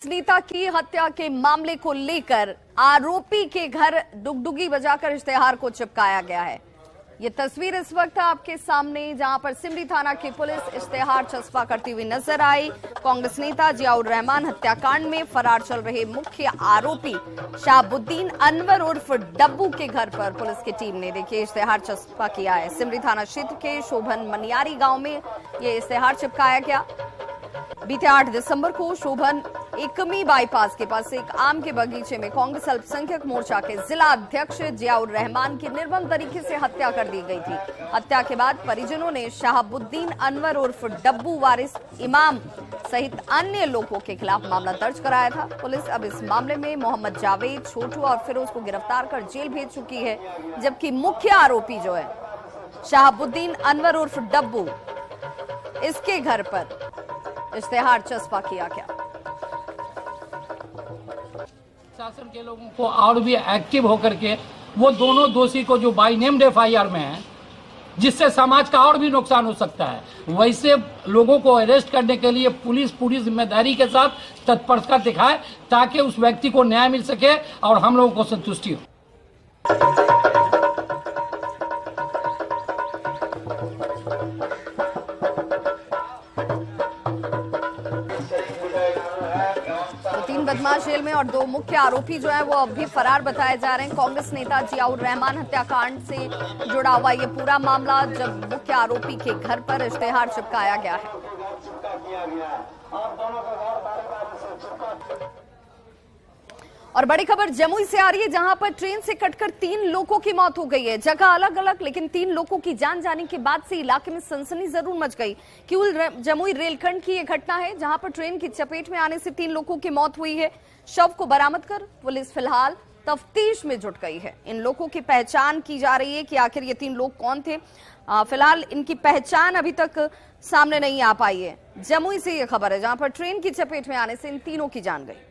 नेता की हत्या के मामले को लेकर आरोपी के घर डुगडुगी बजाकर इश्तेहार को चिपकाया गया है। ये तस्वीर इस वक्त आपके सामने, जहां पर सिमरी थाना की पुलिस इश्तेहार चस्पा करती हुई नजर आई। कांग्रेस नेता जियाउर रहमान हत्याकांड में फरार चल रहे मुख्य आरोपी शहाबुद्दीन अनवर उर्फ डब्बू के घर पर पुलिस की टीम ने देखिए इश्तेहार चस्पा किया है। सिमरी थाना क्षेत्र के शोभन मनियारी गांव में ये इश्तेहार चिपकाया गया। बीते 8 दिसंबर को शोभन एकमी बाईपास के पास एक आम के बगीचे में कांग्रेस अल्पसंख्यक मोर्चा के जिला अध्यक्ष जियाउर रहमान की निर्मम तरीके से हत्या कर दी गई थी। हत्या के बाद परिजनों ने शहाबुद्दीन अनवर उर्फ डब्बू वारिस इमाम सहित अन्य लोगों के खिलाफ मामला दर्ज कराया था। पुलिस अब इस मामले में मोहम्मद जावेद, छोटू और फिरोज को गिरफ्तार कर जेल भेज चुकी है, जबकि मुख्य आरोपी जो है शहाबुद्दीन अनवर उर्फ डब्बू, इसके घर पर इश्तेहार चस्पा किया गया। शासन के लोगों को और भी एक्टिव होकर के वो दोनों दोषी को जो बाई नेम्ड एफआईआर में है, जिससे समाज का और भी नुकसान हो सकता है, वैसे लोगों को अरेस्ट करने के लिए पुलिस पूरी जिम्मेदारी के साथ तत्परता दिखाए ताकि उस व्यक्ति को न्याय मिल सके और हम लोगों को संतुष्टि हो। बदमाश जेल में और 2 मुख्य आरोपी जो है वो अब भी फरार बताए जा रहे हैं। कांग्रेस नेता जियाउर रहमान हत्याकांड से जुड़ा हुआ ये पूरा मामला, जब मुख्य आरोपी के घर पर इश्तेहार चिपकाया गया है। और बड़ी खबर जमुई से आ रही है, जहां पर ट्रेन से कटकर 3 लोगों की मौत हो गई है। जगह अलग अलग, लेकिन 3 लोगों की जान जाने के बाद से इलाके में सनसनी जरूर मच गई। क्यों जमुई रेलखंड की यह घटना है, जहां पर ट्रेन की चपेट में आने से 3 लोगों की मौत हुई है। शव को बरामद कर पुलिस फिलहाल तफ्तीश में जुट गई है। इन लोगों की पहचान की जा रही है कि आखिर ये 3 लोग कौन थे। फिलहाल इनकी पहचान अभी तक सामने नहीं आ पाई है। जमुई से यह खबर है, जहां पर ट्रेन की चपेट में आने से इन तीनों की जान गई।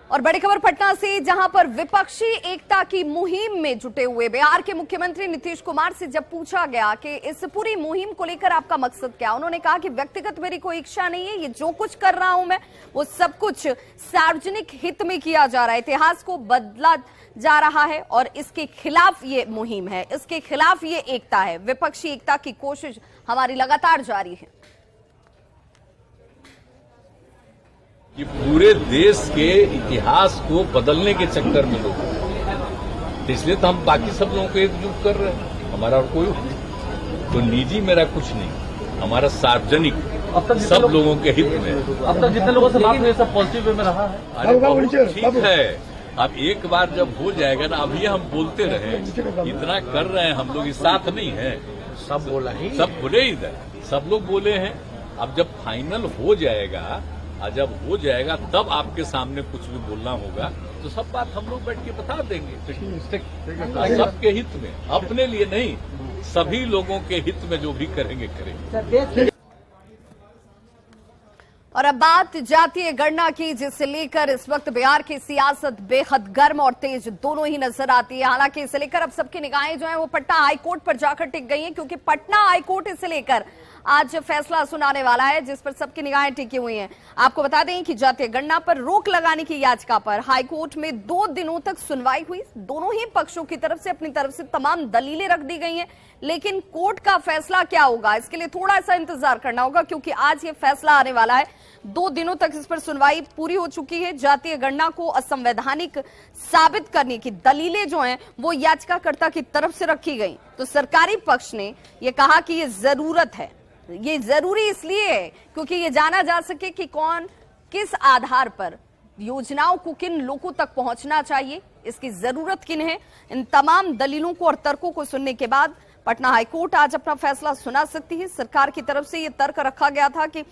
और बड़ी खबर पटना से, जहां पर विपक्षी एकता की मुहिम में जुटे हुए बिहार के मुख्यमंत्री नीतीश कुमार से जब पूछा गया कि इस पूरी मुहिम को लेकर आपका मकसद क्या, उन्होंने कहा कि व्यक्तिगत मेरी कोई इच्छा नहीं है, ये जो कुछ कर रहा हूं मैं वो सब कुछ सार्वजनिक हित में किया जा रहा है, इतिहास को बदला जा रहा है और इसके खिलाफ ये मुहिम है, इसके खिलाफ ये एकता है। विपक्षी एकता की कोशिश हमारी लगातार जारी है। कि पूरे देश के इतिहास को बदलने के चक्कर में लोग, इसलिए तो हम बाकी सब लोगों को एकजुट कर रहे हैं। हमारा और कोई तो निजी मेरा कुछ नहीं, हमारा सार्वजनिक सब लोगों के हित में। अब तक जितने लोगों से बात हुई सब पॉजिटिव वे में रहा है। अरे बहुत ठीक है, अब एक बार जब हो जाएगा ना, अभी हम बोलते रहे, इतना कर रहे हैं हम लोग, इस साथ नहीं है, सब बोला ही, सब बोले, इधर सब लोग बोले हैं। अब जब फाइनल हो जाएगा, जब हो जाएगा तब आपके सामने कुछ भी बोलना होगा तो सब बात हम लोग बैठ के बता देंगे। सबके हित में, अपने लिए नहीं, सभी लोगों के हित में जो भी करेंगे करेंगे। और अब बात जातीय गणना की, जिसे लेकर इस वक्त बिहार की सियासत बेहद गर्म और तेज दोनों ही नजर आती है। हालांकि इसे लेकर अब सबकी निगाहें जो है वो पटना हाईकोर्ट पर जाकर टिक गई हैं, क्योंकि पटना हाईकोर्ट इसे लेकर आज फैसला सुनाने वाला है, जिस पर सबकी निगाहें टिकी हुई हैं। आपको बता दें कि जातीय गणना पर रोक लगाने की याचिका पर हाईकोर्ट में 2 दिनों तक सुनवाई हुई। दोनों ही पक्षों की तरफ से अपनी तरफ से तमाम दलीलें रख दी गई हैं, लेकिन कोर्ट का फैसला क्या होगा इसके लिए थोड़ा सा इंतजार करना होगा, क्योंकि आज ये फैसला आने वाला है। 2 दिनों तक इस पर सुनवाई पूरी हो चुकी है। जातीय गणना को असंवैधानिक साबित करने की दलीलें जो हैं वो याचिकाकर्ता की तरफ से रखी गई। तो सरकारी पक्ष ने यह कहा कि ये जरूरत है, ये जरूरी इसलिए है क्योंकि ये जाना जा सके कि कौन किस आधार पर योजनाओं को किन लोगों तक पहुंचना चाहिए, इसकी जरूरत किन है। इन तमाम दलीलों को और तर्कों को सुनने के बाद पटना हाईकोर्ट आज अपना फैसला सुना सकती है। सरकार की तरफ से यह तर्क रखा गया था कि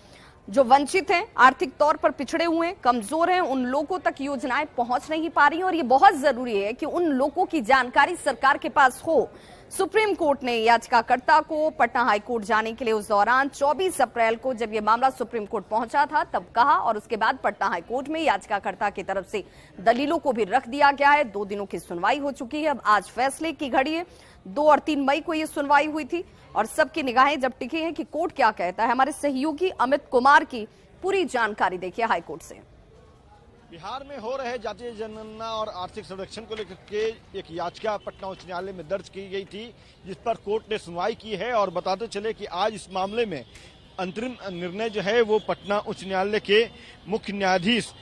जो वंचित हैं, आर्थिक तौर पर पिछड़े हुए हैं, कमजोर हैं, उन लोगों तक योजनाएं पहुंच नहीं पा रही हैं और ये बहुत जरूरी है कि उन लोगों की जानकारी सरकार के पास हो। सुप्रीम कोर्ट ने याचिकाकर्ता को पटना हाईकोर्ट जाने के लिए उस दौरान 24 अप्रैल को जब यह मामला सुप्रीम कोर्ट पहुंचा था तब कहा, और उसके बाद पटना हाईकोर्ट में याचिकाकर्ता की तरफ से दलीलों को भी रख दिया गया है। 2 दिनों की सुनवाई हो चुकी है। अब आज फैसले की घड़ी है। 2 और 3 मई को यह सुनवाई हुई थी और सबकी निगाहें जब टिकी हैं कि कोर्ट क्या कहता है। हमारे सहयोगी अमित कुमार की पूरी जानकारी देखिए हाईकोर्ट से। बिहार में हो रहे जातीय जनगणना और आर्थिक सर्वेक्षण को लेकर के एक याचिका पटना उच्च न्यायालय में दर्ज की गई थी, जिस पर कोर्ट ने सुनवाई की है। और बताते चले कि आज इस मामले में अंतरिम निर्णय जो है वो पटना उच्च न्यायालय के मुख्य न्यायाधीश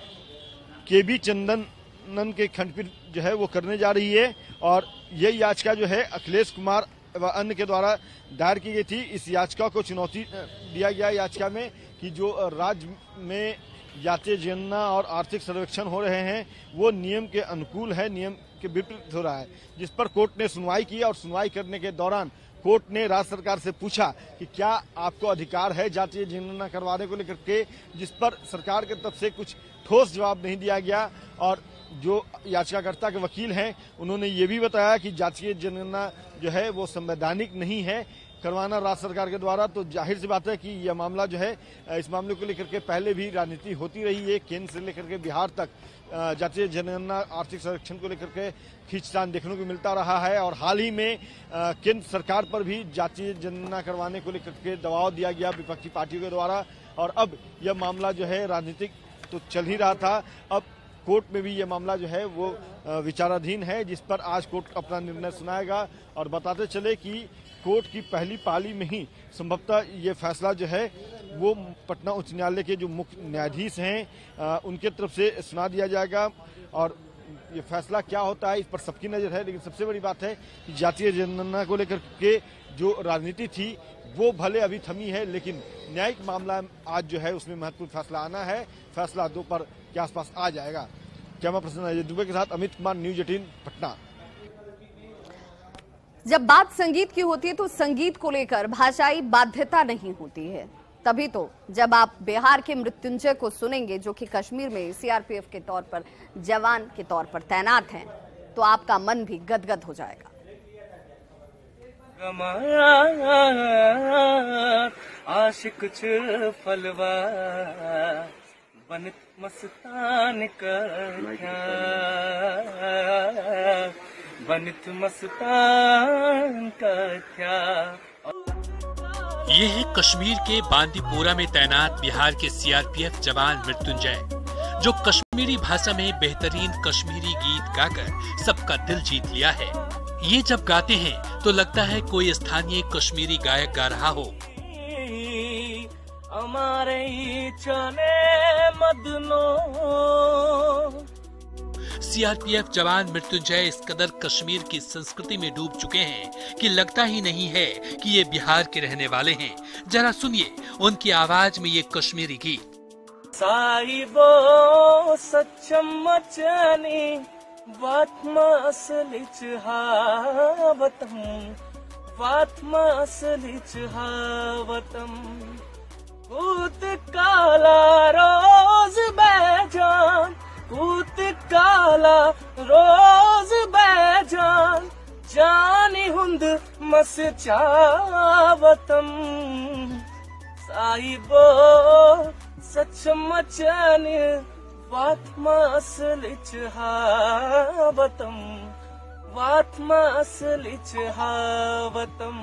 के.बी. चंदनन के खंडपीठ जो है वो करने जा रही है। और ये याचिका जो है अखिलेश कुमार व अन्य के द्वारा दायर की गई थी। इस याचिका को चुनौती दिया गया याचिका में कि जो राज्य में जातीय जनगणना और आर्थिक सर्वेक्षण हो रहे हैं वो नियम के अनुकूल है, नियम के विपरीत हो रहा है, जिस पर कोर्ट ने सुनवाई की। और सुनवाई करने के दौरान कोर्ट ने राज्य सरकार से पूछा कि क्या आपको अधिकार है जातीय जनगणना करवाने को लेकर के, जिस पर सरकार की तरफ से कुछ ठोस जवाब नहीं दिया गया। और जो याचिकाकर्ता के वकील हैं उन्होंने ये भी बताया कि जातीय जनगणना जो है वो संवैधानिक नहीं है करवाना राज्य सरकार के द्वारा। तो जाहिर सी बात है कि यह मामला जो है, इस मामले को लेकर के पहले भी राजनीति होती रही है। केंद्र से लेकर के बिहार तक जातीय जनगणना आर्थिक सर्वेक्षण को लेकर के खींचतान देखने को मिलता रहा है। और हाल ही में केंद्र सरकार पर भी जातीय जनगणना करवाने को लेकर के दबाव दिया गया विपक्षी पार्टियों के द्वारा। और अब यह मामला जो है राजनीतिक तो चल ही रहा था, अब कोर्ट में भी यह मामला जो है वो विचाराधीन है, जिस पर आज कोर्ट अपना निर्णय सुनाएगा। और बताते चले कि कोर्ट की पहली पाली में ही संभवतः ये फैसला जो है वो पटना उच्च न्यायालय के जो मुख्य न्यायाधीश हैं उनके तरफ से सुना दिया जाएगा। और ये फैसला क्या होता है इस पर सबकी नजर है। लेकिन सबसे बड़ी बात है कि जातीय जनगणना को लेकर के जो राजनीति थी वो भले अभी थमी है, लेकिन न्यायिक मामला आज जो है उसमें महत्वपूर्ण फैसला आना है। फैसला दोपहर के आसपास आ जाएगा। कैमरा पर्सन अजय दुबे के साथ अमित कुमार, न्यूज 18 पटना। जब बात संगीत की होती है तो संगीत को लेकर भाषाई बाध्यता नहीं होती है। तभी तो जब आप बिहार के मृत्युंजय को सुनेंगे जो कि कश्मीर में सीआरपीएफ के तौर पर जवान के तौर पर तैनात हैं, तो आपका मन भी गदगद हो जाएगा। आशिक कुछ फलवा बनित मस्तान का बनित मस्तान का क्या। ये है कश्मीर के बांदीपोरा में तैनात बिहार के सीआरपीएफ जवान मृत्युंजय, जो कश्मीरी भाषा में बेहतरीन कश्मीरी गीत गाकर सबका दिल जीत लिया है। ये जब गाते हैं तो लगता है कोई स्थानीय कश्मीरी गायक गा रहा हो। हमारे चले मदनो। सीआरपीएफ जवान मृत्युंजय इस कदर कश्मीर की संस्कृति में डूब चुके हैं कि लगता ही नहीं है कि ये बिहार के रहने वाले हैं। जरा सुनिए उनकी आवाज में ये कश्मीरी गीत। साहिबो सच्चम मचनी वात्मा असलिच हावतम वात्मा असलिच हावतम कूत काला रोज बैजान कूत काला रोज बैजान जानी हुंद मस चावतम साहिबो सच मचन वात्मा असलिच हावतम वात्मा असलिच हावतम।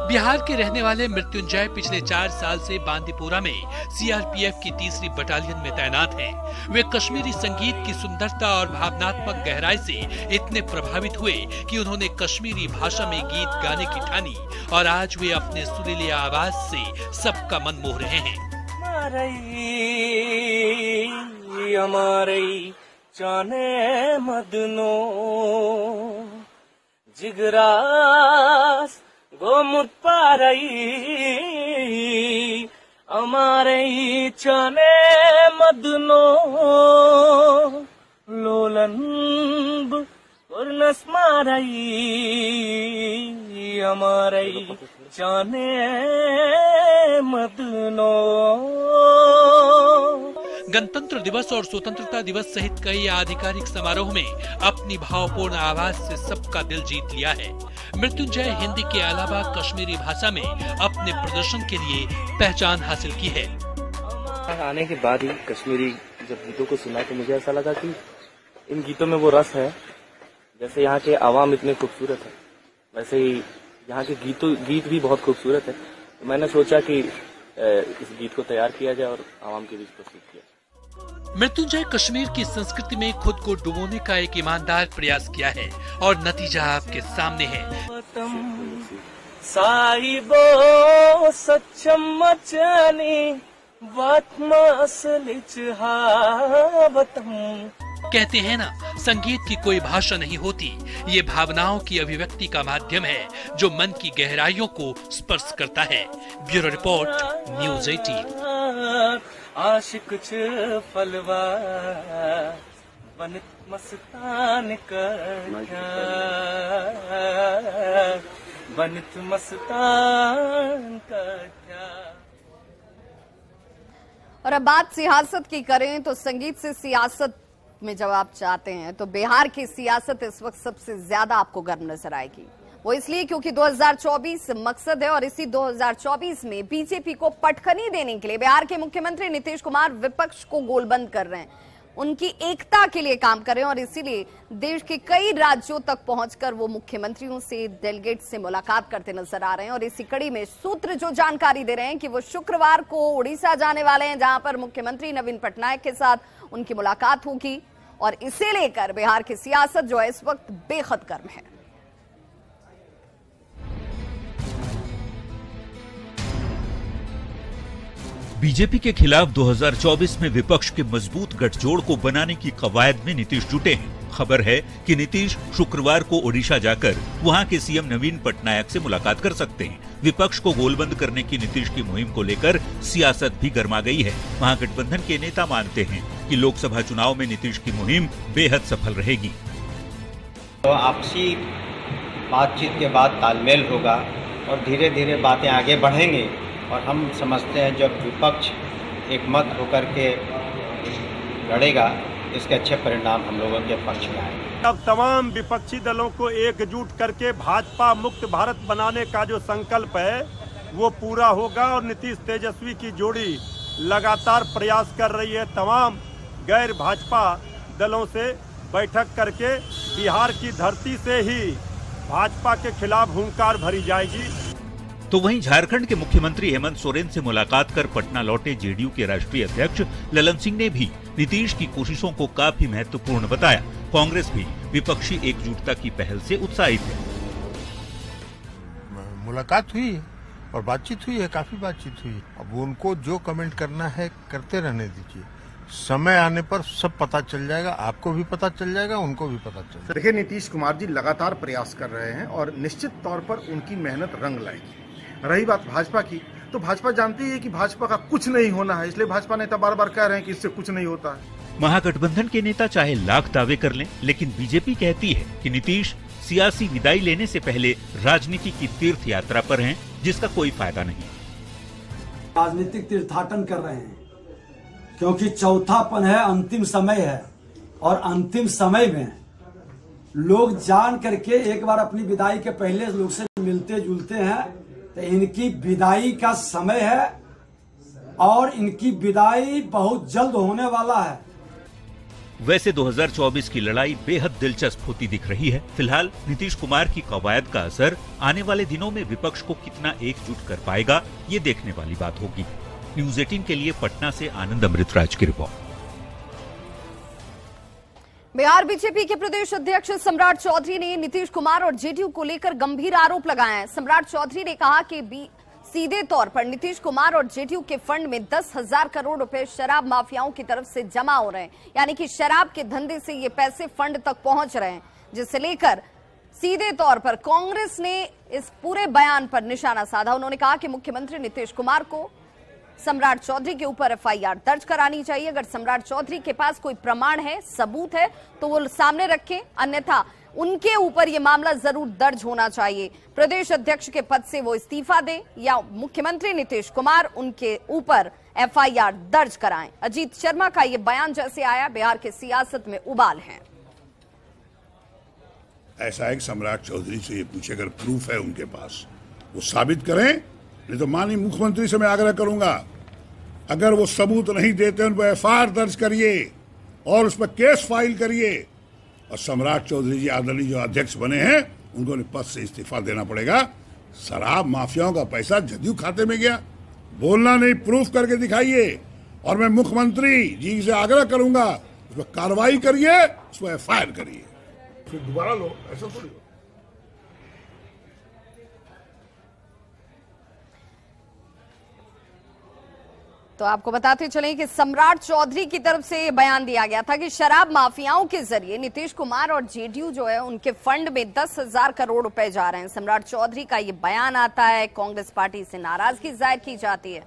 बिहार के रहने वाले मृत्युंजय पिछले 4 साल से बांदीपोरा में सीआरपीएफ की 3री बटालियन में तैनात हैं। वे कश्मीरी संगीत की सुंदरता और भावनात्मक गहराई से इतने प्रभावित हुए कि उन्होंने कश्मीरी भाषा में गीत गाने की ठानी और आज वे अपने सुरीली आवाज से सबका मन मोह रहे हैं। हमारे जाने मदनो जिगरास गोमुत पारई हमारे चने मदनो लोलन उर्नस मारई हमारे चने मदनो। गणतंत्र दिवस और स्वतंत्रता दिवस सहित कई आधिकारिक समारोह में अपनी भावपूर्ण आवाज से सबका दिल जीत लिया है। मृत्युंजय हिंदी के अलावा कश्मीरी भाषा में अपने प्रदर्शन के लिए पहचान हासिल की है। आने के बाद ही कश्मीरी जब गीतों को सुना तो मुझे ऐसा लगा कि इन गीतों में वो रस है। जैसे यहाँ के आवाम इतने खूबसूरत है, वैसे ही यहाँ के गीत भी बहुत खूबसूरत है। तो मैंने सोचा कि इस गीत को तैयार किया जाए और आवाम के बीच प्रस्तुत किया जाए। मृत्युंजय कश्मीर की संस्कृति में खुद को डुबोने का एक ईमानदार प्रयास किया है और नतीजा आपके सामने है। साहिबो सच्चम मचानी बात मसलिच हावतम। कहते हैं ना, संगीत की कोई भाषा नहीं होती, ये भावनाओं की अभिव्यक्ति का माध्यम है जो मन की गहराइयों को स्पर्श करता है। Bureau report, news 18। आशिक फलवा बनित मस्तान का बनित मस्तान का। और अब बात सियासत की करें तो संगीत से सियासत में जब आप चाहते हैं तो बिहार की सियासत इस वक्त सबसे ज्यादा आपको गर्म नजर आएगी। वो इसलिए क्योंकि 2024 मकसद है और इसी 2024 में बीजेपी को पटखनी देने के लिए बिहार के मुख्यमंत्री नीतीश कुमार विपक्ष को गोलबंद कर रहे हैं, उनकी एकता के लिए काम कर रहे हैं और इसीलिए देश के कई राज्यों तक पहुंचकर वो मुख्यमंत्रियों से, डेलीगेट से मुलाकात करते नजर आ रहे हैं। और इसी कड़ी में सूत्र जो जानकारी दे रहे हैं कि वो शुक्रवार को उड़ीसा जाने वाले हैं, जहां पर मुख्यमंत्री नवीन पटनायक के साथ उनकी मुलाकात होगी और इसे लेकर बिहार की सियासत जो है इस वक्त बेहद गर्म है। बीजेपी के खिलाफ 2024 में विपक्ष के मजबूत गठजोड़ को बनाने की कवायद में नीतीश जुटे हैं। खबर है कि नीतीश शुक्रवार को ओडिशा जाकर वहां के सीएम नवीन पटनायक से मुलाकात कर सकते हैं। विपक्ष को गोलबंद करने की नीतीश की मुहिम को लेकर सियासत भी गर्मा गई है। महागठबंधन के नेता मानते हैं कि लोकसभा चुनाव में नीतीश की मुहिम बेहद सफल रहेगी। तो आपसी बातचीत के बाद तालमेल होगा और धीरे धीरे बातें आगे बढ़ेंगी और हम समझते हैं जब विपक्ष एक मत होकर के लड़ेगा, इसके अच्छे परिणाम हम लोगों के पक्ष में आएंगे। अब तमाम विपक्षी दलों को एकजुट करके भाजपा मुक्त भारत बनाने का जो संकल्प है वो पूरा होगा और नीतीश तेजस्वी की जोड़ी लगातार प्रयास कर रही है। तमाम गैर भाजपा दलों से बैठक करके बिहार की धरती से ही भाजपा के खिलाफ हुंकार भरी जाएगी। तो वहीं झारखंड के मुख्यमंत्री हेमंत सोरेन से मुलाकात कर पटना लौटे जेडीयू के राष्ट्रीय अध्यक्ष ललन सिंह ने भी नीतीश की कोशिशों को काफी महत्वपूर्ण बताया। कांग्रेस भी विपक्षी एकजुटता की पहल से उत्साहित है। मुलाकात हुई और बातचीत हुई है, काफी बातचीत हुई। अब उनको जो कमेंट करना है करते रहने दीजिए, समय आने पर सब पता चल जाएगा, आपको भी पता चल जाएगा, उनको भी पता चल जाएगा। देखिए, नीतीश कुमार जी लगातार प्रयास कर रहे हैं और निश्चित तौर पर उनकी मेहनत रंग लाएगी। रही बात भाजपा की, तो भाजपा जानती है कि भाजपा का कुछ नहीं होना है, इसलिए भाजपा नेता बार बार कह रहे हैं कि इससे कुछ नहीं होता है। महागठबंधन के नेता चाहे लाख दावे कर लें, लेकिन बीजेपी कहती है कि नीतीश सियासी विदाई लेने से पहले राजनीति की तीर्थ यात्रा पर हैं, जिसका कोई फायदा नहीं। राजनीतिक तीर्थाटन कर रहे हैं क्योंकि चौथापन है, अंतिम समय है और अंतिम समय में लोग जान करके एक बार अपनी विदाई के पहले लोग से मिलते जुलते हैं। तो इनकी विदाई का समय है और इनकी विदाई बहुत जल्द होने वाला है। वैसे 2024 की लड़ाई बेहद दिलचस्प होती दिख रही है। फिलहाल नीतीश कुमार की कवायद का असर आने वाले दिनों में विपक्ष को कितना एकजुट कर पाएगा, ये देखने वाली बात होगी। न्यूज़ 18 के लिए पटना से आनंद अमृतराज की रिपोर्ट। बिहार बीजेपी के प्रदेश अध्यक्ष सम्राट चौधरी ने नीतीश कुमार और जेडीयू को लेकर गंभीर आरोप लगाए हैं। सम्राट चौधरी ने कहा कि सीधे तौर पर नीतीश कुमार और जेडीयू के फंड में 10,000 करोड़ रुपए शराब माफियाओं की तरफ से जमा हो रहे हैं, यानी कि शराब के धंधे से ये पैसे फंड तक पहुंच रहे हैं, जिसे लेकर सीधे तौर पर कांग्रेस ने इस पूरे बयान पर निशाना साधा। उन्होंने कहा कि मुख्यमंत्री नीतीश कुमार को सम्राट चौधरी के ऊपर एफआईआर दर्ज करानी चाहिए। अगर सम्राट चौधरी के पास कोई प्रमाण है, सबूत है, तो वो सामने रखें, अन्यथा उनके ऊपर यह मामला जरूर दर्ज होना चाहिए। प्रदेश अध्यक्ष के पद से वो इस्तीफा दें या मुख्यमंत्री नीतीश कुमार उनके ऊपर एफआईआर दर्ज कराएं। अजीत शर्मा का यह बयान जैसे आया, बिहार के सियासत में उबाल है। ऐसा है कि सम्राट चौधरी से ये पूछे, अगर प्रूफ है उनके पास वो साबित करें, नहीं तो माननीय मुख्यमंत्री से मैं आग्रह करूंगा, अगर वो सबूत नहीं देते उन पर एफआईआर दर्ज करिए और उस पर केस फाइल करिए। और सम्राट चौधरी जी आदरणीय जो अध्यक्ष बने हैं उनको पद से इस्तीफा देना पड़ेगा। शराब माफियाओं का पैसा जदयू खाते में गया, बोलना नहीं, प्रूफ करके दिखाइए। और मैं मुख्यमंत्री जी से आग्रह करूंगा उस पर कार्रवाई करिए, उस पर एफआईआर करिए, फिर दोबारा लो, ऐसा थोड़ी। तो आपको बताते चलें कि सम्राट चौधरी की तरफ से यह बयान दिया गया था कि शराब माफियाओं के जरिए नीतीश कुमार और जेडीयू जो है उनके फंड में 10,000 करोड़ रुपए जा रहे हैं। सम्राट चौधरी का यह बयान आता है, कांग्रेस पार्टी से नाराजगी जाहिर की जाती है।